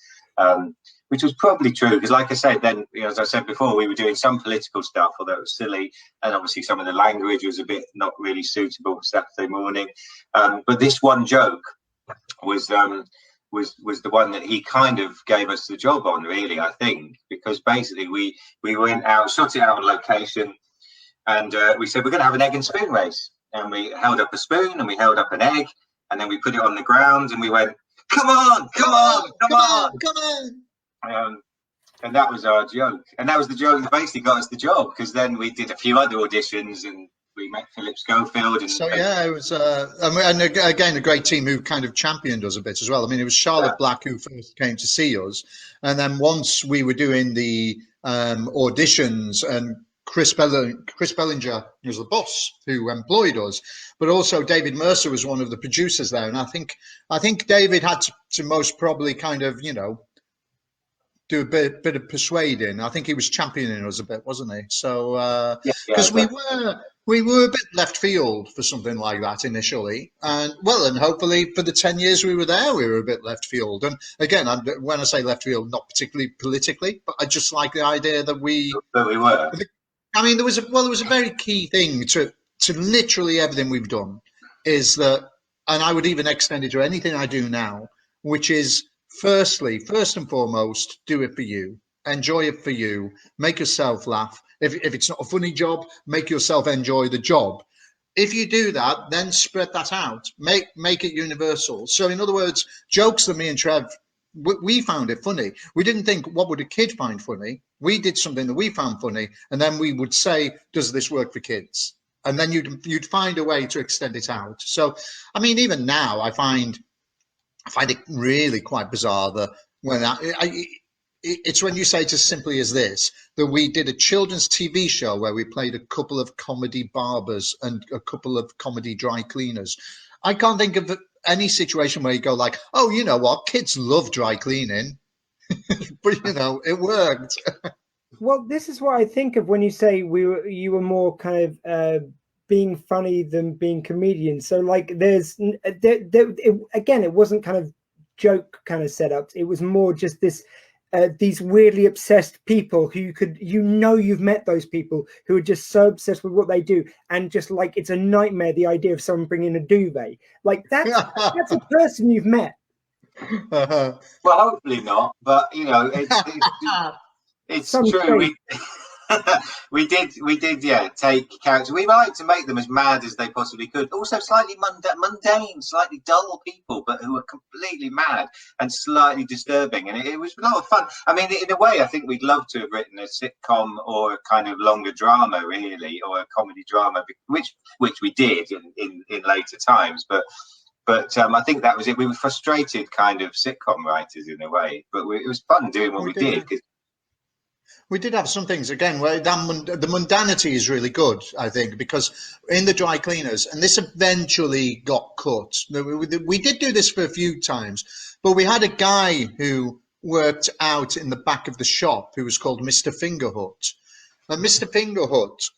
which was probably true, because like I said, then, you know, as I said before, we were doing some political stuff, although it was silly, and obviously some of the language was a bit not really suitable for Saturday morning, but this one joke was the one that he kind of gave us the job on, really, I think, because basically we went out, shot it out on location, and we said we're going to have an egg and spoon race, and we held up a spoon and we held up an egg, and then we put it on the ground and we went, come on, come on, come on, come on. And that was our joke, and that was the joke that basically got us the job, because then we did a few other auditions and we met Philip Schofield. And so yeah, it was, and again, a great team who kind of championed us a bit as well. I mean, it was Charlotte Black who first came to see us, and then once we were doing the auditions, and Chris Bellinger was the boss who employed us, but also David Mercer was one of the producers there, and I think David had to most probably kind of, you know, do a bit of persuading. I think he was championing us a bit, wasn't he? So because we were a bit left field for something like that initially, and hopefully for the 10 years we were there, we were a bit left field. And again, when I say left field, not particularly politically, but I just like the idea that we were. I mean, there was a very key thing to literally everything we've done, is that, and I would even extend it to anything I do now, which is first and foremost, do it for you, enjoy it for you, make yourself laugh. If it's not a funny job, make yourself enjoy the job. If you do that, then spread that out, make it universal. So in other words, jokes that me and Trev, we found it funny. We didn't think, what would a kid find funny? We did something that we found funny, and then we would say, does this work for kids? And then you'd find a way to extend it out. So, I mean, even now, I find it really quite bizarre that when it's when you say it as simply as this, that we did a children's TV show where we played a couple of comedy barbers and a couple of comedy dry cleaners. I can't think of any situation where you go like, oh, you know what, kids love dry cleaning. But, you know, it worked. Well, this is what I think of when you say you were more kind of being funny than being comedian. So like again, it wasn't kind of joke kind of setups. It was more just this these weirdly obsessed people who you've met those people who are just so obsessed with what they do, and just like, it's a nightmare, the idea of someone bringing a duvet. Like that's a person you've met. Well, hopefully not, but you know, it's true. We did, yeah, take characters. We like to make them as mad as they possibly could. Also slightly mundane, slightly dull people, but who are completely mad and slightly disturbing. And it was a lot of fun. I mean, in a way, I think we'd love to have written a sitcom or a kind of longer drama, really, or a comedy drama, which we did in later times. But I think that was it. We were frustrated kind of sitcom writers in a way, but it was fun doing what we did. We did have some things, again, where the mundanity is really good, I think, because in the dry cleaners, and this eventually got cut. We did do this for a few times, but we had a guy who worked out in the back of the shop who was called Mr. Fingerhut. And Mr. Fingerhut,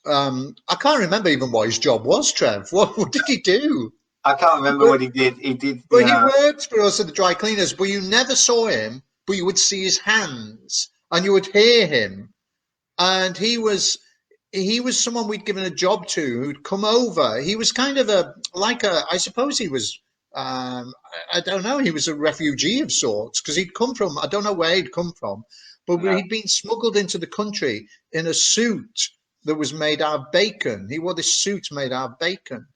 I can't remember even what his job was, Trev. What did he do? I can't remember what he did. He worked for us at the dry cleaners, but you never saw him, but you would see his hands. And you would hear him, and he was someone we'd given a job to who'd come over. He was kind of I suppose he was, I don't know, he was a refugee of sorts, because he'd come from, I don't know where he'd come from, but he'd been smuggled into the country in a suit that was made out of bacon. He wore this suit made out of bacon.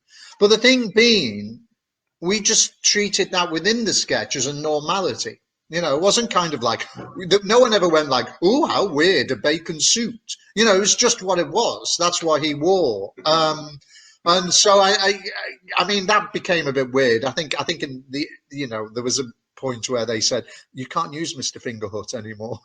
But the thing being, we just treated that within the sketch as a normality. You know, it wasn't kind of like, no one ever went like, oh, how weird, a bacon suit. You know, it was just what it was. That's what he wore. And so I mean, that became a bit weird. I think in the, you know, there was a point where they said, you can't use Mr. Fingerhut anymore.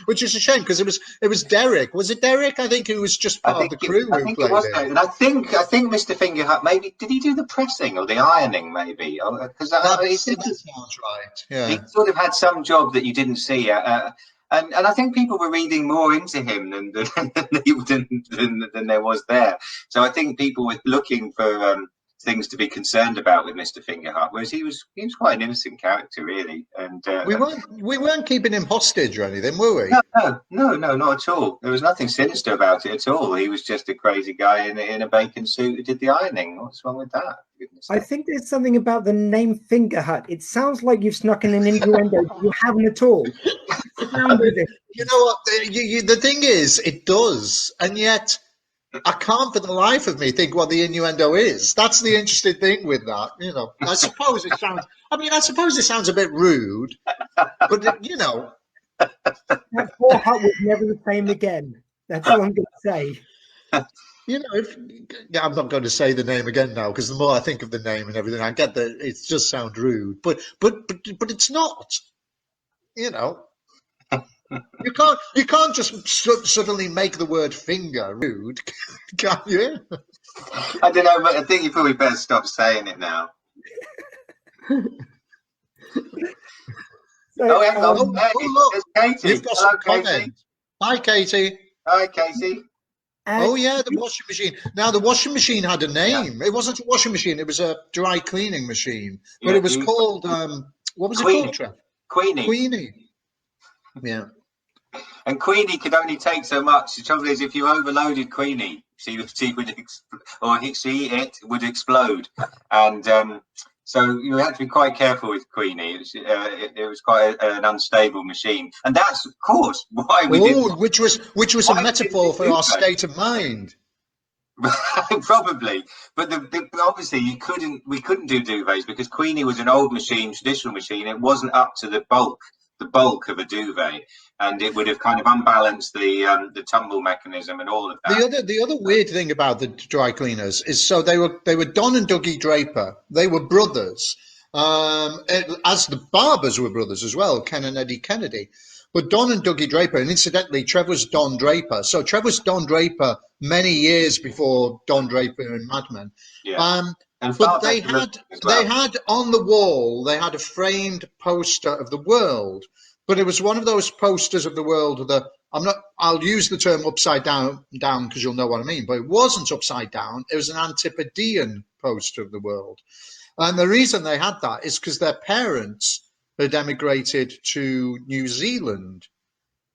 which is a shame, because it was Derek. Was it Derek? I think it was just part of the crew who played it. And I think Mr. Fingerhut, maybe did he do the pressing or the ironing? Maybe because that sounds right. Yeah, he sort of had some job that you didn't see. And I think people were reading more into him than there was there. So I think people were looking for things to be concerned about with Mr. Fingerhut, whereas he was quite an innocent character, really. And we weren't keeping him hostage or anything, were we? No, not at all. There was nothing sinister about it at all. He was just a crazy guy in a bacon suit who did the ironing. What's wrong with that? I think there's something about the name Fingerhut. It sounds like you've snuck in an innuendo you haven't at all. You know what? The thing is, it does, and yet I can't for the life of me think what the innuendo is. That's the interesting thing with that. You know, I suppose it sounds a bit rude, but you know, that poor hut was never the same again. That's all I'm going to say. You know, I'm not going to say the name again now, because the more I think of the name and everything, I get that it just sounds rude, but it's not. You know. You can't just suddenly make the word finger rude, can you? I don't know, but I think you probably better stop saying it now. So, hang on. Look, Katie. You've got some comments. Hi, Katie. Hi, Katie. Oh yeah, the washing machine. Now the washing machine had a name. Yeah. It wasn't a washing machine; it was a dry cleaning machine. But it was called what was it called, Trev? Queenie. Yeah. And Queenie could only take so much. The trouble is, if you overloaded Queenie, she would explode, and so you had to be quite careful with Queenie. It was quite an unstable machine, and that's of course why we did. Which was a metaphor for our state of mind. Probably, but obviously we couldn't do duvets because Queenie was an old machine, traditional machine. It wasn't up to the bulk of a duvet, and it would have kind of unbalanced the tumble mechanism and all of that. The other weird thing about the dry cleaners is, so they were Don and Dougie Draper. They were brothers, as the Barbers were brothers as well, Ken and Eddie Kennedy. But Don and Dougie Draper, and incidentally, Trev was Don Draper. So Trev was Don Draper many years before Don Draper and Mad Men. Yeah. But they had on the wall, they had a framed poster of the world, but it was one of those posters of the world that I'll use the term upside down because you'll know what I mean, but it wasn't upside down. It was an Antipodean poster of the world. And the reason they had that is because their parents had emigrated to New Zealand.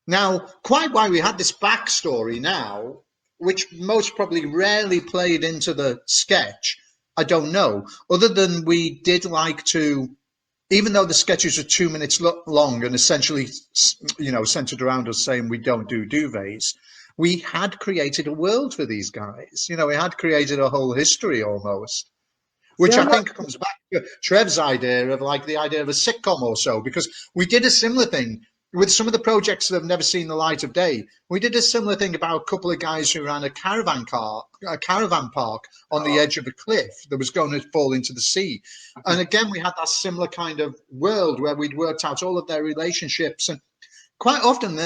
Now, quite why we had this backstory now, which most probably rarely played into the sketch, I don't know, other than we did like to, even though the sketches are 2 minutes long and essentially, you know, centered around us saying we don't do duvets, we had created a world for these guys. You know, we had created a whole history almost, which I think comes back to Trev's idea of like the idea of a sitcom or so, because we did a similar thing with some of the projects that have never seen the light of day. We did a similar thing about a couple of guys who ran a caravan park on the edge of a cliff that was going to fall into the sea. And again, we had that similar kind of world where we'd worked out all of their relationships. And quite often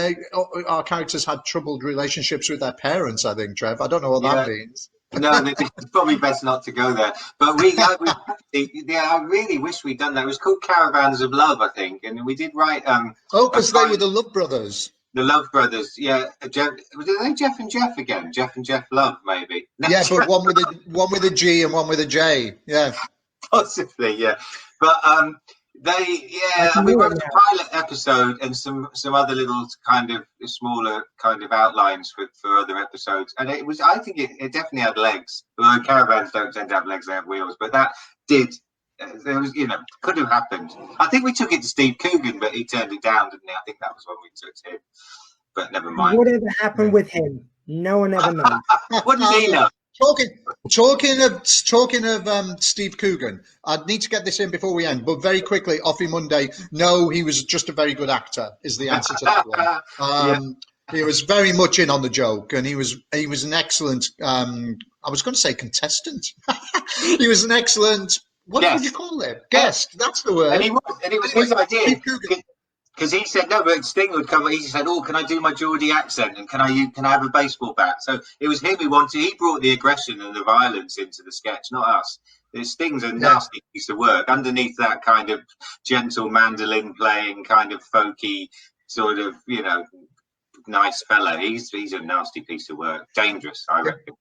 our characters had troubled relationships with their parents, I think, Trev. I don't know what that means. No, it's probably best not to go there. But I really wish we'd done that. It was called Caravans of Love, I think, and we did write. Because they were the Love Brothers. The Love Brothers, yeah. Were they Jeff and Jeff again? Jeff and Jeff Love, maybe. Yeah, but one with a G and one with a J. Yeah, possibly, yeah. But we wrote a pilot episode and some other little kind of smaller kind of outlines for other episodes, and it was, I think it definitely had legs. Although caravans don't tend to have legs, they have wheels, but that did. There was, you know, could have happened. I think we took it to Steve Coogan, but he turned it down, didn't he? I think that was when we took it to him. But never mind. Whatever happened with him? No one ever knows. Wouldn't he know? Talking of Steve Coogan, I'd need to get this in before we end, but very quickly, Offie Monday, no, he was just a very good actor, is the answer to that one. Yeah. He was very much in on the joke, and he was an excellent, I was going to say contestant. He was an excellent, what would you call it? Guest, that's the word. And it was his idea. Because he said no, but Sting would come. He said, "Oh, can I do my Geordie accent? And can I have a baseball bat?" So it was him who wanted. He brought the aggression and the violence into the sketch, not us. Sting's a nasty piece of work. Underneath that kind of gentle mandolin playing, kind of folky sort of, nice fella. He's a nasty piece of work. Dangerous, I reckon.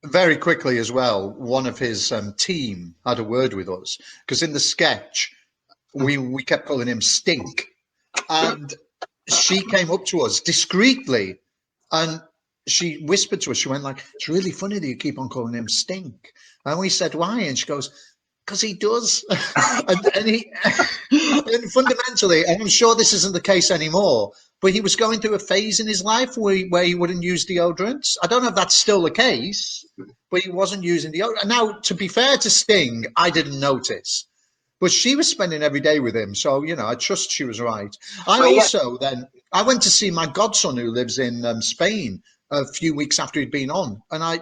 Very quickly as well, one of his team had a word with us because in the sketch we kept calling him Stink. And she came up to us discreetly and she whispered to us, she went like, "It's really funny that you keep on calling him Stink." And we said, "Why?" And she goes, "Because he does." and fundamentally, and I'm sure this isn't the case anymore, but he was going through a phase in his life where he wouldn't use deodorants. I don't know if that's still the case, but he wasn't using deodorant. Now, to be fair to Sting, I didn't notice. But she was spending every day with him, so I trust she was right. I went to see my godson who lives in Spain a few weeks after he'd been on, and I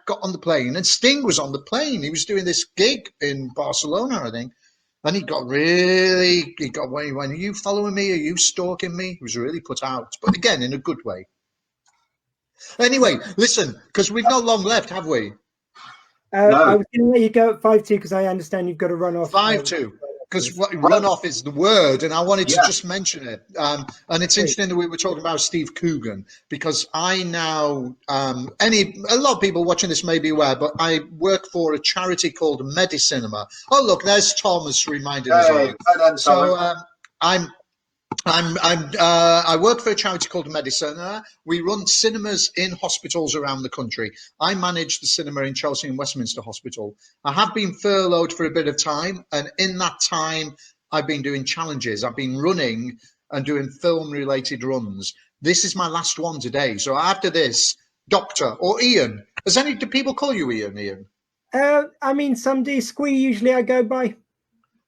got on the plane, and Sting was on the plane. He was doing this gig in Barcelona, I think, and he got when he went, "Are you following me? Are you stalking me?" He was really put out, but again in a good way. Anyway, listen, because we've not long left, have we? No. I was going to let you go at 5-2 because I understand you've got to run off. 5-2, because run off is the word, and I wanted to just mention it. And it's interesting that we were talking about Steve Coogan because I now a lot of people watching this may be aware, but I work for a charity called Medicinema. Oh, look, there's Thomas reminding us. So I work for a charity called Medicina. We run cinemas in hospitals around the country. I manage the cinema in Chelsea and Westminster Hospital. I have been furloughed for a bit of time, and in that time, I've been doing challenges. I've been running and doing film-related runs. This is my last one today. So after this, Doctor or Ian. Do people call you Ian? I mean, some do. Squee, usually I go by.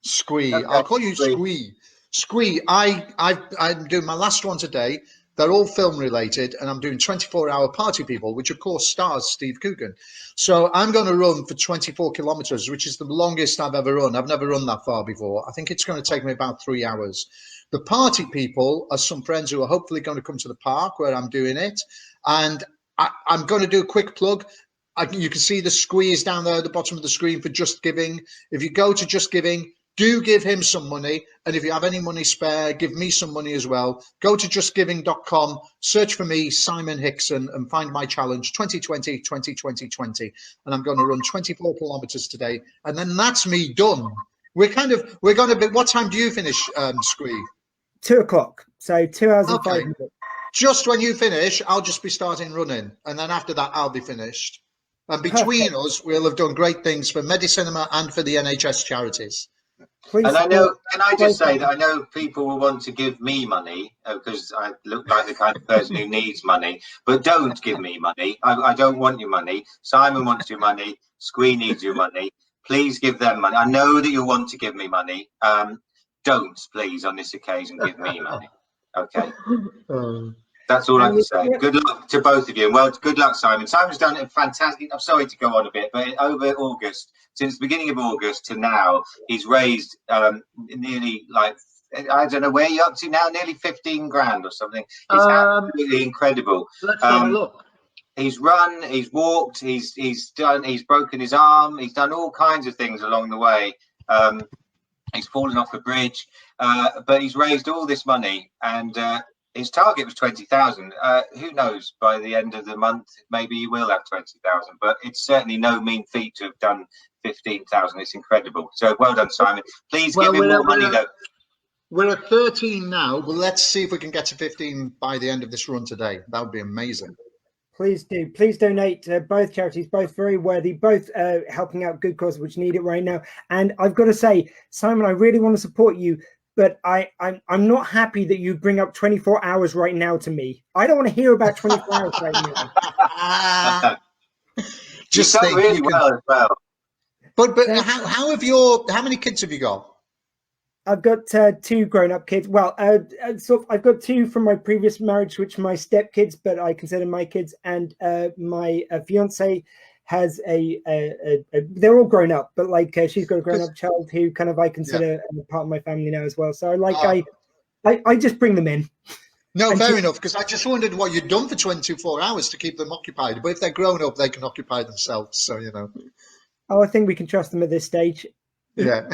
Squee. I'll call you Squee. Squee, I'm doing my last one today. They're all film related, and I'm doing 24-hour Party People, which of course stars Steve Coogan. So I'm going to run for 24 kilometers, which is the longest I've ever run. I've never run that far before. I think it's going to take me about 3 hours. The Party People are some friends who are hopefully going to come to the park where I'm doing it. And I'm going to do a quick plug. You can see the squeeze down there at the bottom of the screen for Just Giving. If you go to Just Giving, do give him some money, and if you have any money spare, give me some money as well. Go to justgiving.com, search for me, Simon Hickson, and find my challenge 2020, 2020, and I'm going to run 24 kilometers today, and then that's me done. We're going to be. What time do you finish, Squee? 2 o'clock. So 2 hours and 5 minutes. Just when you finish, I'll just be starting running, and then after that, I'll be finished. And between us, we'll have done great things for Medicinema and for the NHS charities. Please, and I know, can I just say that I know people will want to give me money because I look like the kind of person who needs money, but don't give me money. I don't want your money. Simon wants your money. Squee needs your money. Please give them money. I know that you want to give me money. Don't, please, on this occasion, give me money. Okay. That's all I can say. Good luck to both of you. Well, good luck, Simon. Simon's done it fantastic. I'm sorry to go on a bit, but over August, since the beginning of August to now, he's raised nearly, like, I don't know where you're up to now, nearly 15 grand or something. It's absolutely incredible. Let's have a look. He's run, he's walked, he's broken his arm, he's done all kinds of things along the way. He's fallen off a bridge, but he's raised all this money, and his target was 20,000. Who knows? By the end of the month, maybe he will have 20,000. But it's certainly no mean feat to have done 15,000. It's incredible. So well done, Simon. Please give him more money, though. We're at 13 now, but let's see if we can get to 15 by the end of this run today. That would be amazing. Please do. Please donate to both charities, both very worthy, both helping out good causes which need it right now. And I've got to say, Simon, I really want to support you, but I'm not happy that you bring up 24 hours right now to me. I don't want to hear about 24 hours right now. Just you think really you can, well as well. but how many kids have you got? I've got 2 grown-up kids. Well, so I've got 2 from my previous marriage, which are my stepkids, but I consider my kids. And my fiance has they're all grown up, but like she's got a grown-up child who kind of I consider part of my family now as well. So I just bring them in. No, fair enough, because I just wondered what you'd done for 24 hours to keep them occupied. But if they're grown up, they can occupy themselves. So, you know. Oh, I think we can trust them at this stage. Yeah.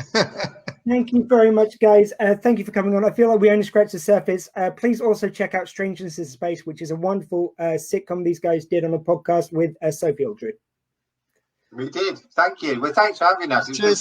Thank you very much, guys. Thank you for coming on. I feel like we only scratched the surface. Please also check out Strangeness in Space, which is a wonderful sitcom these guys did on a podcast with Sophie Aldred. We did. Thank you. Well, thanks for having us. It's been fun.